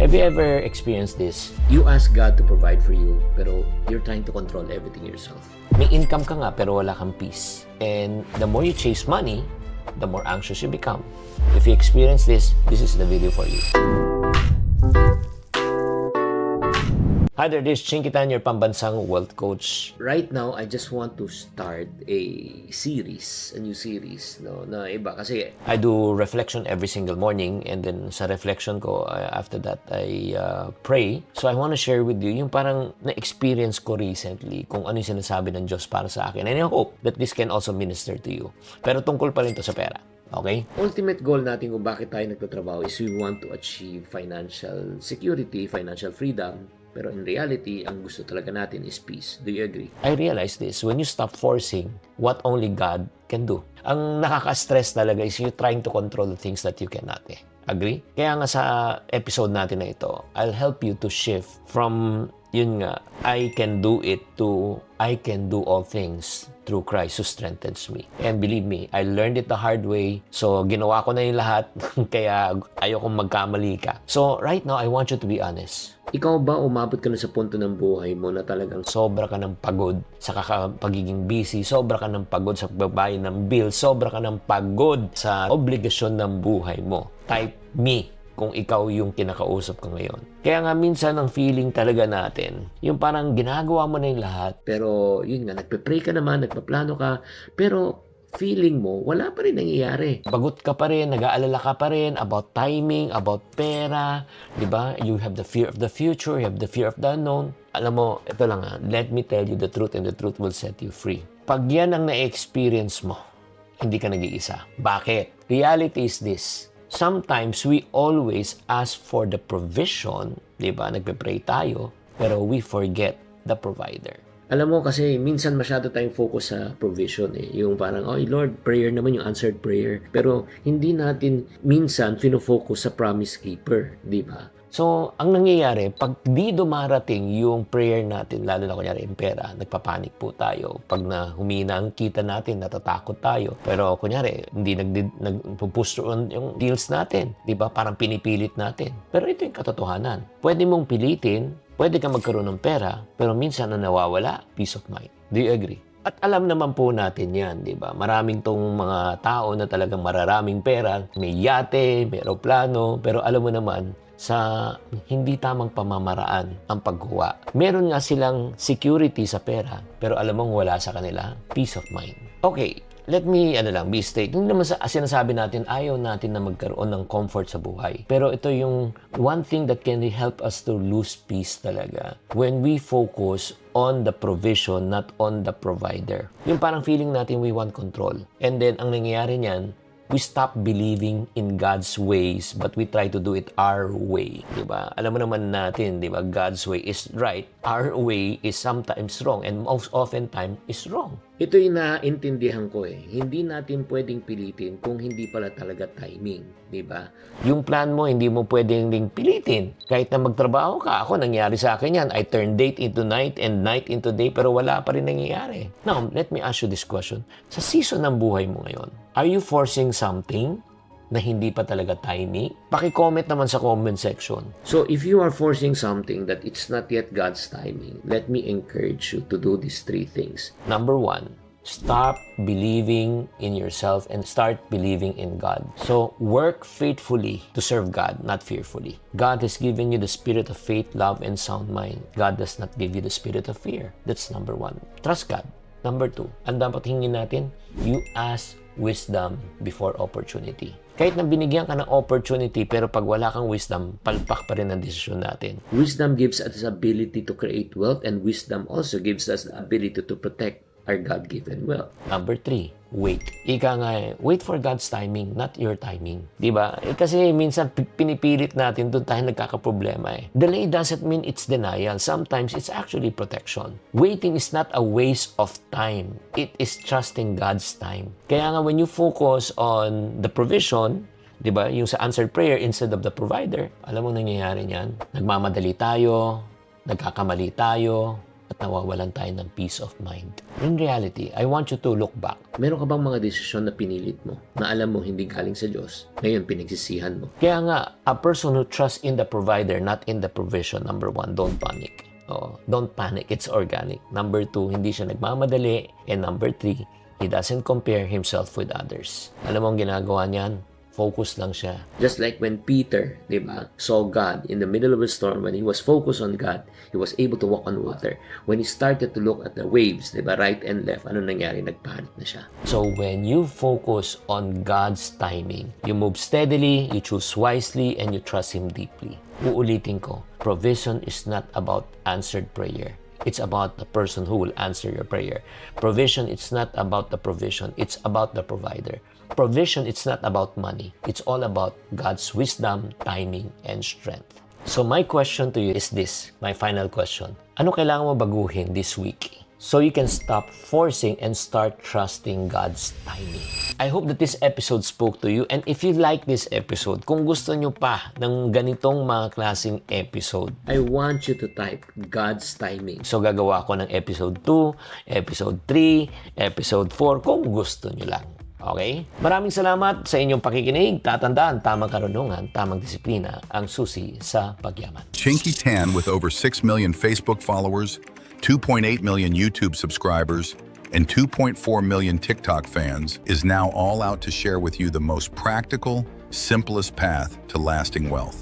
Have you ever experienced this? You ask God to provide for you, pero you're trying to control everything yourself. May income ka nga, pero wala kang peace. And the more you chase money, the more anxious you become. If you experience this is the video for you. Hi there, this is Chinkitan, your pambansang wealth coach. Right now, I just want to start a new series, no, na iba. Kasi I do reflection every single morning, and then sa reflection ko, after that, I pray. So I want to share with you yung parang na-experience ko recently kung ano yung sinasabi ng Diyos para sa akin. And I hope that this can also minister to you. Pero tungkol pa rin to sa pera. Okay? Ultimate goal natin kung bakit tayo nagtatrabaho is we want to achieve financial security, financial freedom. Pero in reality, ang gusto talaga natin is peace. Do you agree? I realize this when you stop forcing what only God can do. Ang nakaka-stress talaga is you trying to control the things that you cannot. Agree? Kaya nga sa episode natin na ito, I'll help you to shift from yun nga, I can do it to I can do all things through Christ who strengthens me. And believe me, I learned it the hard way. So, ginawa ko na yung lahat. Kaya ayokong magkamali ka. So, right now, I want you to be honest. Ikaw ba umabot ka na sa punto ng buhay mo na talagang sobra ka ng pagod sa pagiging busy, sobra ka ng pagod sa pagbabayad ng bill, sobra ka ng pagod sa obligasyon ng buhay mo? Type me kung ikaw yung kinakausap ko ngayon. Kaya nga minsan ang feeling talaga natin, yung parang ginagawa mo na yung lahat, pero yun nga, nagpe-pray ka naman, nagpaplano ka, pero feeling mo, wala pa rin nangyayari. Bagot ka pa rin, nag-aalala ka pa rin about timing, about pera, di ba? You have the fear of the future, you have the fear of the unknown. Alam mo, ito lang let me tell you the truth and the truth will set you free. Pag yan ang na-experience mo, hindi ka nag-iisa. Bakit? Reality is this. Sometimes we always ask for the provision, di ba? Nagpe-pray tayo, pero we forget the provider. Alam mo kasi minsan masyado tayong focus sa provision Yung parang, oh Lord, prayer naman yung answered prayer. Pero hindi natin minsan fino-focus sa promise keeper, di ba? So, ang nangyayari, pag di dumarating yung prayer natin, lalo na kunyari yung pera, nagpapanik po tayo. Pag na humina ang kita natin, natatakot tayo. Pero kunyari, hindi nagpupush on yung deals natin. Di ba? Parang pinipilit natin. Pero ito yung katotohanan. Pwede mong pilitin, pwede kang magkaroon ng pera, pero minsan na nawawala, peace of mind. Do you agree? At alam naman po natin yan, di ba? Maraming tong mga tao na talagang mararaming pera, may yate, may aeroplano, pero alam mo naman, sa hindi tamang pamamaraan ang pagkuha. Meron nga silang security sa pera, pero alam mong wala sa kanila, peace of mind. Okay, let me be straight. Hindi naman sinasabi natin, ayaw natin na magkaroon ng comfort sa buhay. Pero ito yung one thing that can help us to lose peace talaga. When we focus on the provision, not on the provider. Yung parang feeling natin we want control. And then, ang nangyayari niyan, we stop believing in God's ways, but we try to do it our way. Diba? Alam mo naman natin, diba? God's way is right. Our way is sometimes wrong, and most often time is wrong. Ito yung naintindihan ko Hindi natin pwedeng pilitin kung hindi pala talaga timing. Diba? Yung plan mo, hindi mo pwedeng ding pilitin. Kahit na magtrabaho ka, ako, nangyari sa akin yan. I turn date into night and night into day, pero wala pa rin nangyayari. Now, let me ask you this question. Sa season ng buhay mo ngayon, are you forcing something na hindi pa talaga timing? Paki-comment naman sa comment section. So, if you are forcing something that it's not yet God's timing, let me encourage you to do these 3 things. Number 1, stop believing in yourself and start believing in God. So, work faithfully to serve God, not fearfully. God has given you the spirit of faith, love, and sound mind. God does not give you the spirit of fear. That's number 1. Trust God. Number 2, ang dapat hingin natin, you ask wisdom before opportunity. Kahit na binigyan ka ng opportunity, pero pag wala kang wisdom, palpak pa rin ang desisyon natin. Wisdom gives us the ability to create wealth, and wisdom also gives us the ability to protect our God-given wealth. Number 3, wait. Ika nga wait for God's timing, not your timing. Diba? Kasi minsan pinipilit natin, doon tayo nagkakaproblema Delay doesn't mean it's denial. Sometimes it's actually protection. Waiting is not a waste of time. It is trusting God's time. Kaya nga when you focus on the provision, diba? Yung sa answered prayer instead of the provider, alam mo nangyayari niyan? Nagmamadali tayo, nagkakamali tayo, at nawawalan tayo ng peace of mind. In reality, I want you to look back. Meron ka bang mga desisyon na pinilit mo na alam mo hindi galing sa Diyos, ngayon pinagsisihan mo? Kaya nga, a person who trusts in the provider, not in the provision, number 1, don't panic. Oh, don't panic, it's organic. Number 2, hindi siya nagmamadali. And number 3, he doesn't compare himself with others. Alam mo ang ginagawa niyan? Focus lang siya. Just like when Peter, di ba, saw God in the middle of a storm, when he was focused on God, he was able to walk on water. When he started to look at the waves, di ba, right and left, ano nangyari? Nagpanik na siya. So when you focus on God's timing, you move steadily, you choose wisely, and you trust Him deeply. Uulitin ko, provision is not about answered prayer. It's about the person who will answer your prayer. Provision, it's not about the provision. It's about the provider. Provision, it's not about money. It's all about God's wisdom, timing, and strength. So my question to you is this, my final question. Ano kailangan mo baguhin this week so you can stop forcing and start trusting God's timing? I hope that this episode spoke to you, and if you like this episode, kung gusto nyo pa ng ganitong mga klaseng episode, I want you to type God's timing. So gagawa ko ng episode 2, episode 3, episode 4 kung gusto nyo lang. Okay? Maraming salamat sa inyong pakikinig. Tatandaan, tamang karunungan, tamang disiplina ang susi sa pagyaman. Chinky Tan, with over 6 million Facebook followers, 2.8 million YouTube subscribers, and 2.4 million TikTok fans, is now all out to share with you the most practical, simplest path to lasting wealth.